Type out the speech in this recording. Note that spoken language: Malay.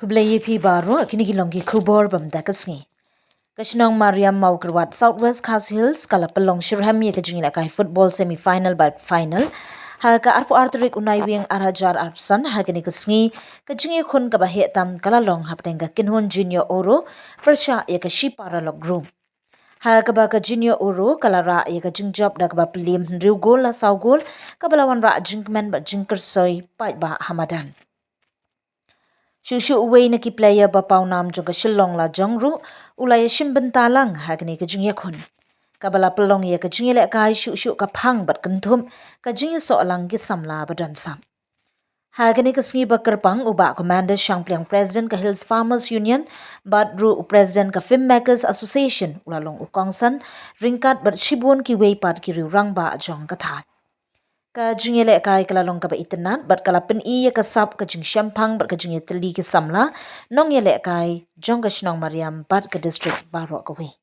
Hublay pi baro kinigilonggi kubor bamda kasngi. Kashnong Mariam Maukerwat Southwest Khas Hills kalapalong Shirham ye kajingila kai football semi-final by final. Haga arpu arturik unai wing arajar arpsan hagani kasngi kajingi khun kabahe tam kalalong haptenga kinhun JUNIOR AURO persha ye ka SHIPARALOK GROUP. Haga ba JUNIOR AURO kalara ye ka jingjab da ba Pynliem riu gol la saw gol kabalawan ra jingmen ba jingkersoi pai ba hamadan. Shushu uway na ki player ba paunam jong ka shillong la jongru ulay shimbentalang hagni ka jingya khun. Kabala pelong ya ka jingya le kai shushu ka phang bat kentum ka jingya so alang ki samla badan sam. Hagni ka sngi ba kerpang uba commander Shangpliang president ka Hills Farmers Union badru president ka Filmmakers Association ulalong ukongsan ringkat bat shibun ki weipat ki riurang ba jong ka that. Ka jingele kai kalalong ka ba itenat bat kalapin iya ka sap ka jing shampang bat ka jing teli ki samla nong yele kai jong ka shnong Mariam bat ka district Barok away.